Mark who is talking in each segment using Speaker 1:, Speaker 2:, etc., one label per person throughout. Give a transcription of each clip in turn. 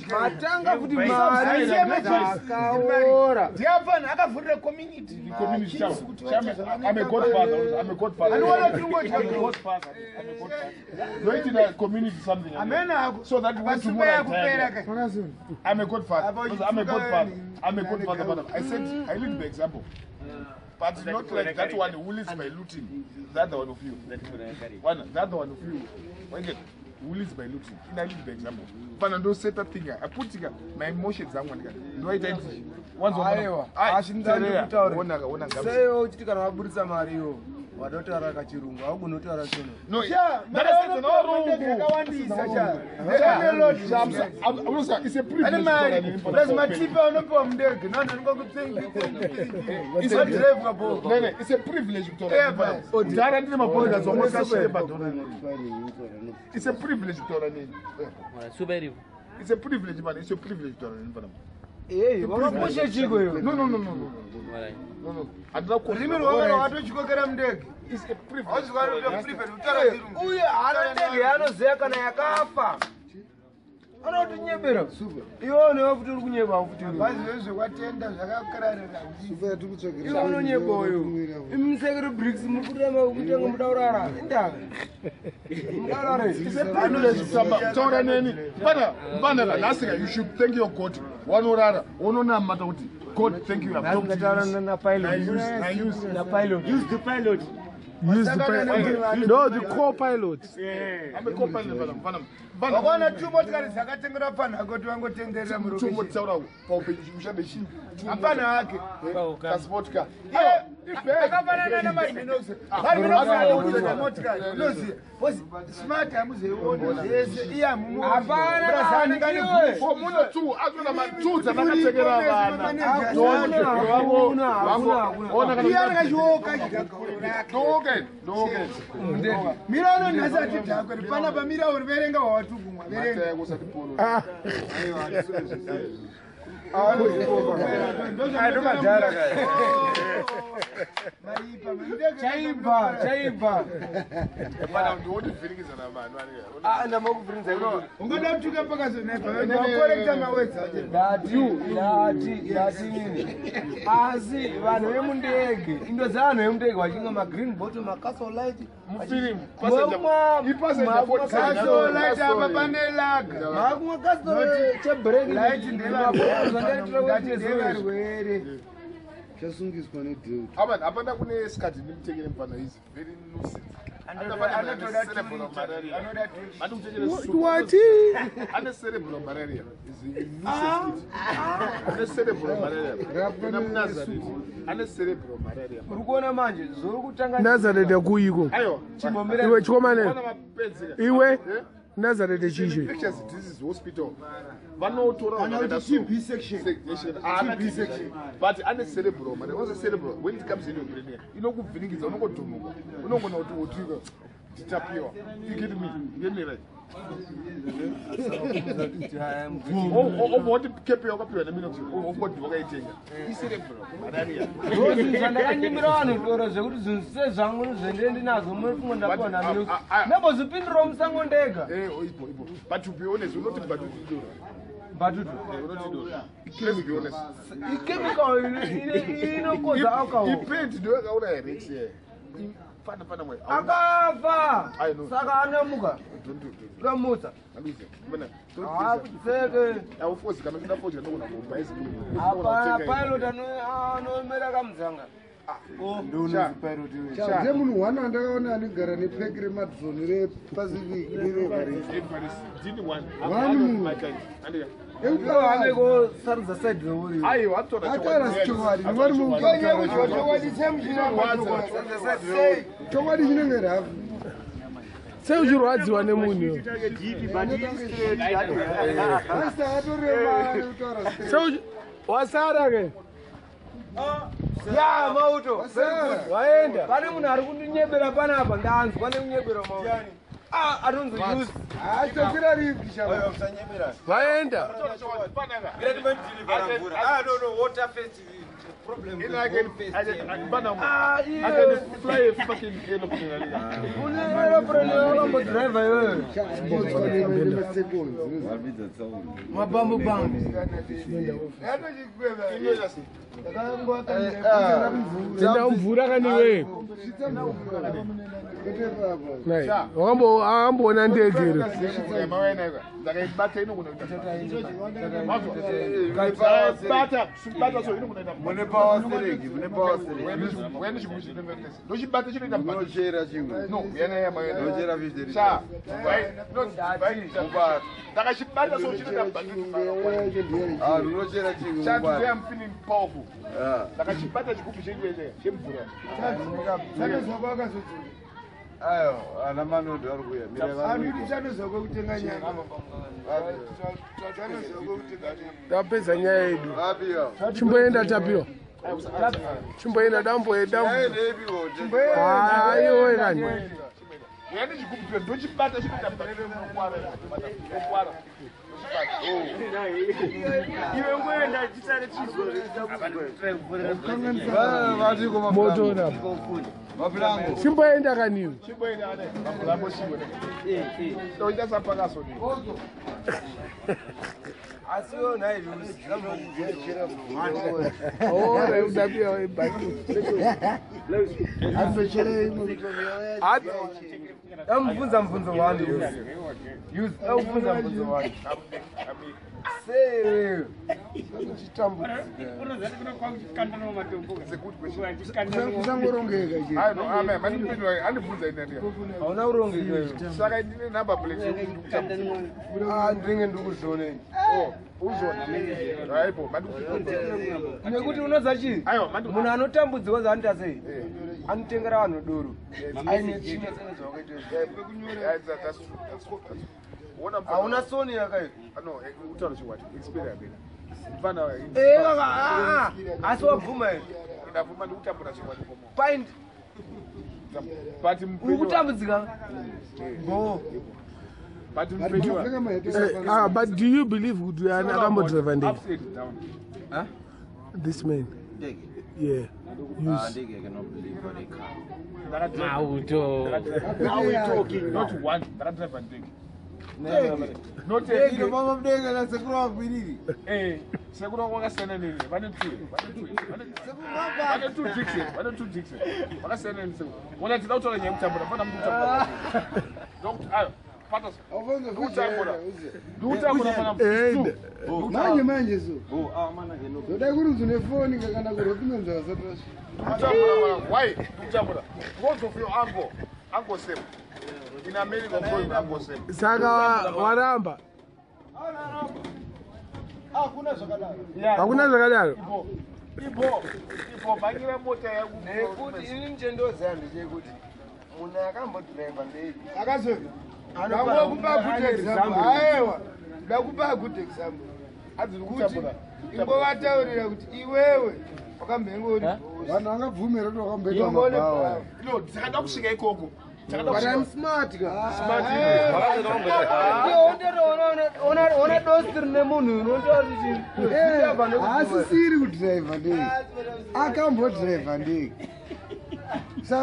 Speaker 1: matanga kuti mari akaora
Speaker 2: ndiafana akavhurira community
Speaker 3: I'm a godfather. I'm a godfather. Noitira community something. So that when tomorrow I'm a godfather. I'm a godfather. I'm a godfather. But I said I lead by example. But not like that one who lives by looting. The other one of you. The other one of you. Who lives by looting. In I lead by example. But I don't say that thing. I put my emotions on one guy. No identity. Once
Speaker 1: aiwa ashindani kutaura seyo uchitika nawaburitsa mari yo wadotaura kachirungu au kunotaura sono
Speaker 3: no yeah it's a privilege
Speaker 2: lazima tipa unopo mndege nando ngokutsenga
Speaker 3: it's a drive abo nene it's a privilege kutora ndara ndine mabonga zomosashire badona it's a privilege kutora nini
Speaker 4: super
Speaker 3: it's a privilege man it's a privilege kutora nini bana
Speaker 1: eh wakapusha chiko yo
Speaker 3: no adla ko
Speaker 2: rimiro wato chikokera mndege
Speaker 3: is a privilege
Speaker 2: azikaro ndio privilege utara zirungu
Speaker 1: uye ana ndege anozeya kana yakafa anotinyebera iwo ne wafuti uri kunyeba futi
Speaker 2: bazi vezve kwatenda zvakakararira
Speaker 5: super tukutsvakira
Speaker 1: iwo unonyeba uyo imsekere bricks mukutama kutenga mudaurara indaka mudaurara
Speaker 3: taura neni pana lasika you should thank your god wanorara unonamata kuti god thank you
Speaker 1: na pilot use the pilot no the co-pilot
Speaker 3: I'm a co-pilot
Speaker 2: vakona two motikari dzakatengera panhako kuti vangotenderera
Speaker 3: murokeshitaura paupenyu ushande chii
Speaker 2: hapana hake
Speaker 3: passport car
Speaker 2: akafanana namarinosi marinosi motikari unoziva bosi smart hamuzeiona zvese iye
Speaker 3: mune two azvina matu dzavakatekera vana
Speaker 2: iye akachioka chidakaorake mira unonhasi atidhakwe pana pamira uri verenga wawatugumwa verenga
Speaker 1: chaibva
Speaker 2: ungada kutuka pakazonaikorekta mawedza
Speaker 1: dati asi vanhu vemundege indo dzevanhu vemundege vachinga magreen bottom macasolite
Speaker 2: mufilmcasolite apa pane laga
Speaker 1: makumwa chebrek
Speaker 2: ndevarwere
Speaker 5: chasungiswa nedeu
Speaker 3: hapana kune skati ndimutekere mufana izi very nuisance
Speaker 1: what
Speaker 3: ane cerebral malaria ane cerebral malaria ane cerebral malaria
Speaker 1: uri kuona manje zori kutanga
Speaker 6: Nazareth kuiko iwe chikomane iwe Nazareth chishe
Speaker 3: this is hospital vanotora
Speaker 2: TB section
Speaker 3: but ane cerebral malaria what's a cerebral when it comes in your brain inokuvhiringidza unongodhumuka unongona kuti utika titapiwa you get me right ovoti kepe yakapiwa neminoxi ovoti wakaitenga icerebral malaria
Speaker 1: zvandakanyimira vanhu doro zvekuti zvinhu sezvangu zvendende nazvo muri kumwe ndakona minoxi nembozvipindirawo musango ndega
Speaker 3: but to be honest unoti batutidora
Speaker 1: batutu
Speaker 3: let's be honest
Speaker 1: ichemical inokoza alcohol
Speaker 3: ipaint ndo yakauraya rex fana mwe
Speaker 1: akafa saka anomuka ramutsa akupfeke
Speaker 3: aufozi kana kuda fozi ndokuna kubaisi
Speaker 1: hapana pilot anomera kamudzanga
Speaker 5: nde munhu wana andakaona anogara nepeki remadroni repacific
Speaker 1: vaneko sarudza side reuri
Speaker 5: ataura sichokwadi chokwadi chinenge rafu
Speaker 6: sei uchirwadziwa nemunhu wasara ke
Speaker 1: ya mauto waenda pane munhu ari kundinyebera panapa ndanzwa nekunyebera mauto anonzi use
Speaker 5: achokira ripi
Speaker 6: vaenda
Speaker 3: I can fly a fucking aeroplane. I'm feeling powerful.
Speaker 2: Ayo, ana mano ndo ari kuya.
Speaker 6: Tapedza nyaya yedu. Chimboenda tapiro. Chimboenda dambo edambo. Ayo kani.
Speaker 3: Yani chikupira ndochibata chinoita kwara.
Speaker 1: Iwe ngoenda chisare chizo.
Speaker 6: Moto na. Chimboenda kaniwe.
Speaker 3: Chimboenda ane. Mambo shiwe. Ndoita sapakaso ni.
Speaker 1: Asiyo na hivi.
Speaker 6: Oh, udapia wewe baki.
Speaker 1: Amfunza mfunzo wani use amfunza mfunzo wani say chitambu
Speaker 5: kusangorongeka je
Speaker 3: ame manipindwa andibvunza ine ndiyo
Speaker 1: hauna urongeka
Speaker 3: saka ndine number plate
Speaker 1: ndinge ndikuzvoneni
Speaker 3: uzona aipo
Speaker 1: nekuti unoza chii munhu anotambudziwa zaanoita sei anotengera vanhu doro aine chimwe hauna soni yakaiko
Speaker 3: utaura chikwati experience
Speaker 1: asi wabvuma here
Speaker 3: ndavhuma ndikutambura chikwati
Speaker 1: find
Speaker 3: but
Speaker 1: ukutambudzika go
Speaker 6: but do you believe would you are driver ndege?
Speaker 3: Huh?
Speaker 6: This man. Yeah.
Speaker 2: I cannot believe what they can.
Speaker 3: Now we're talking, not one. That driver ndege. Not a
Speaker 2: mama mdenga na sekuru kwinini.
Speaker 3: Sekuru wakasena nini? Vane two Dixon. Wakasena nini sekuru? Wala tidautola nyamtambura, fana mtambura. Don't Patas.
Speaker 5: Manje so.
Speaker 2: Mana ngeno.
Speaker 5: Ndoda kuri uzune phone ngakana kuropinza wasatosha.
Speaker 3: Why? Mtambura. What of your uncle Sam? In America for uncle Sam.
Speaker 6: Saka waramba. Hakuna zvakadaro.
Speaker 3: Ipo bangira mota yangu.
Speaker 1: Nekuti ini ndichendoziva ndechekuti munhu akambodhiraivha ndege
Speaker 5: akazoka ndakupa good example kuti ingowataurira kuti iwewe wakambengori vanhu vangabvumira kuti wakambeta mabhawa
Speaker 3: takada kusvika ikoko
Speaker 1: ona dosi rine munhu
Speaker 5: unotaasisiri kudhiraivha ndege akambodhiraivha ndege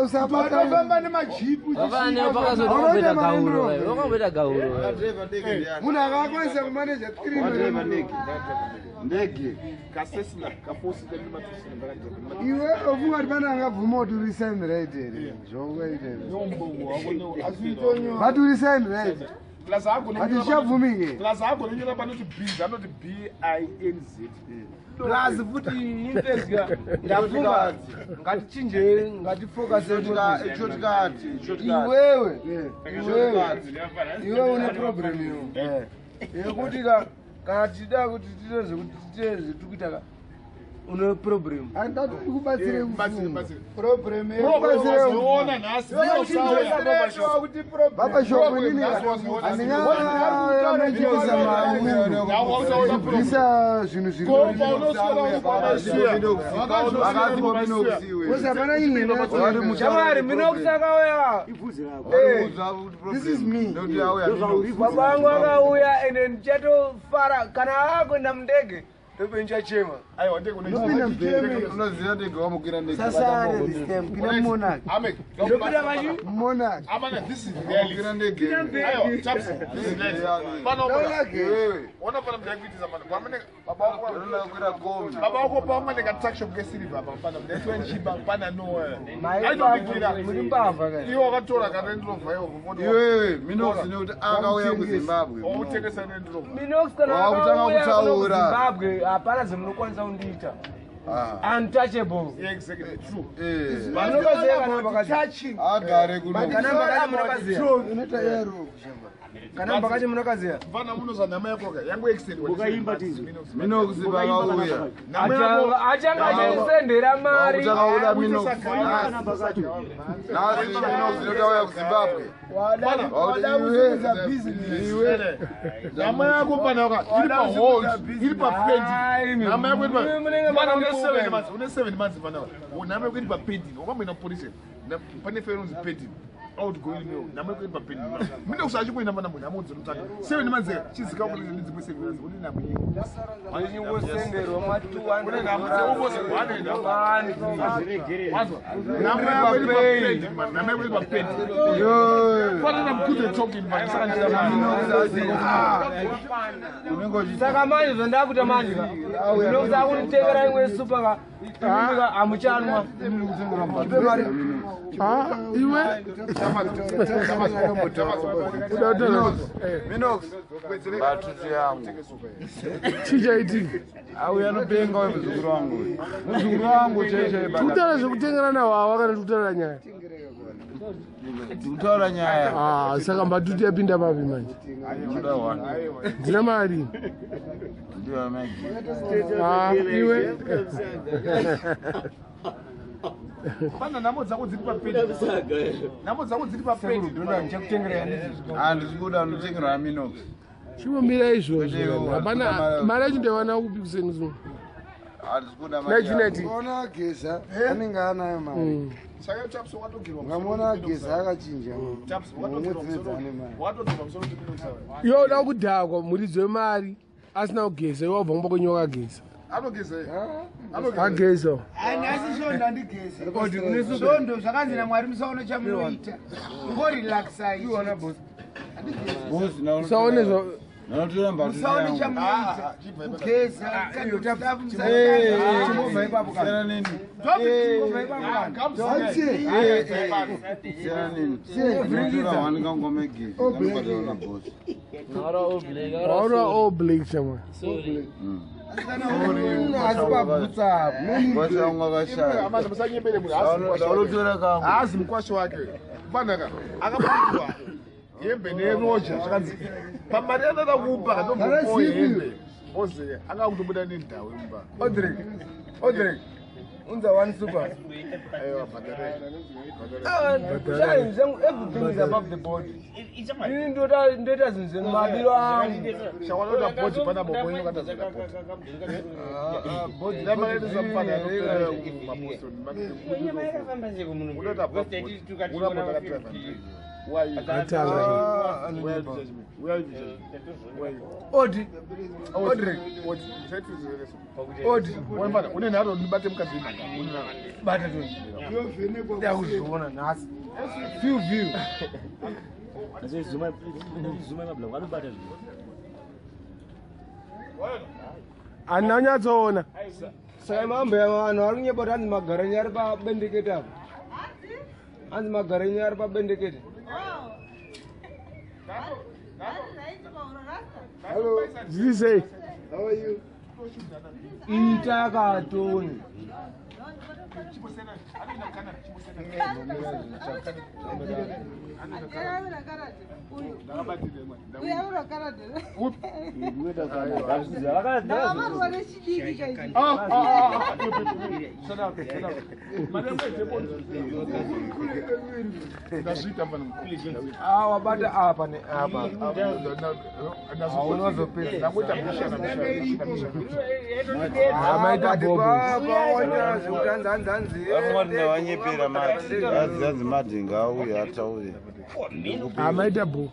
Speaker 5: usapafamba nemajipu munhu akakwanisa kumaneja
Speaker 2: ndege
Speaker 5: iwe ofunga kuti pane angabvuma kuti urisign right here zvokuita but urisign right hatichabvumike
Speaker 3: plus agonyora panoti binz anoti BINZ
Speaker 1: plus futi impezga ndafunga ngatichinje ngatifocuse iwewe une problem iyo yekuti kana tida kuti titeze tikuita une problem
Speaker 5: andati kubatsire
Speaker 3: problem
Speaker 5: baba shoko nini andingaamechikisa maisa zvinhu zvirikosapana
Speaker 1: shamwari minokusakauya
Speaker 5: this is me
Speaker 1: baba vangu vakauya ende ndichatofara kana akuenda mundege tobenja chema
Speaker 3: aiwa ndiko
Speaker 2: unoziva ndege wamukira
Speaker 5: Sasa kina Monarch.
Speaker 1: ndopira machi
Speaker 5: Monarch.
Speaker 3: amana this is reality
Speaker 2: ndege
Speaker 3: aiwa chaps this is reality pana wewe ona pana mdakitiza pana pamene baba wako
Speaker 2: unokwira kombi
Speaker 3: baba wako pamene ka traction ke silver pana mdakitwa chiba pana no
Speaker 1: muri mbava ka
Speaker 3: iwo akatora ka Range Rover iwo kumbona
Speaker 2: iwewe minoxi kuti akauya kuzimbabwe
Speaker 3: utengesa Range Rover
Speaker 1: Minox kana
Speaker 2: wakutaura
Speaker 1: Zimbabwe hapana zvinokwanisa kundiita untouchable
Speaker 3: exactly true
Speaker 1: vanokaziya kana vakati
Speaker 2: agare kuno
Speaker 1: kana vakati munokaziya
Speaker 5: Unoita yaro.
Speaker 1: kana vakati munokaziya
Speaker 3: vana munoza nama yako ka yangu extend
Speaker 4: ukaimba tizo
Speaker 2: minoxi vakauya
Speaker 1: achanga achisendera mari
Speaker 2: uchakauda minoxi nasi minoxi notauya kuzimbabwe
Speaker 3: iwe nama yako pana ka iri pa page nama yako pana une 7 months pana nama yako iri pa page ukamwena police pane ferons page out going no nama yako iri pa page mine usachi kuina mana mwana amudzi mutaka 7 months chizika kuti ndizimwe 7 months uri nama yako
Speaker 1: aningosenderwa ma200
Speaker 3: une nama uboze wane nama yako iri pa page nama yako iri pa page pana namkuze talking man
Speaker 1: saka manje zvandakuita manje inokuza kunitengera imwe supa ka amuchanwa ipe mari
Speaker 6: iwe
Speaker 2: minox batutu yangu
Speaker 6: chichaitika
Speaker 2: auya nopenga wemuzukuru wangu muzukuru wangu chaichai
Speaker 6: tikutaura zvekutengera nawawa kana tikutaura nyaya
Speaker 2: tikutaura nyaya
Speaker 6: saka mbatuti yapinda papi manje ndina mari iwe
Speaker 3: pana namo dzako dziri papedi namo dzako dziri papedi
Speaker 2: handisi kuda ndotengerwa minox
Speaker 6: chingomira izvozvo hapana mari yacho ndoiwana kupi kusenizvo
Speaker 2: handisi kuda
Speaker 5: Ona ageza anenge anayo mari.
Speaker 3: saka chaps watogirwa
Speaker 5: Ngamona ageza akachinja.
Speaker 3: chaps watogirwa msoro kuti
Speaker 6: iwe uda kudhakwa muridzi wemari asina kugeza iwe wabva kumba kwenye wakageza
Speaker 3: anogeza
Speaker 6: ageza
Speaker 4: anyasi shonda ndigeze shondo zvakanzi naMwari musaona chamunoita ngorelaxai
Speaker 6: usaone
Speaker 2: nanotora
Speaker 4: musaone chamunoita kugeza
Speaker 6: waura all black chamwa
Speaker 3: hazi mukwasho wake panaka akabatirwa hembe neroja zvakanzi pamari anoda kupa katombohembe oziya akakutobuda nendhawu imba
Speaker 1: Odrek unza one super
Speaker 3: aiwa
Speaker 1: everything is above the body ini ndoita zvinhu zvenu mabiro angu
Speaker 3: shawanoda bodi pana boboino katazika bodi ndamakaitisa mufana une nharo ndibate mukadzi
Speaker 1: bata ndakuzviona nhasi few
Speaker 6: handina kunyatsoona
Speaker 1: saka mambo yavanhu vari kunyebota hanzi magarenyi ari pabendekete apo hanzi magarenyi ari pabendekete
Speaker 6: zvisei
Speaker 1: itakatoni wabata apa neapa aunozopedza amaita
Speaker 2: vanyepera madzi madhinga auya atauya
Speaker 6: amaita bho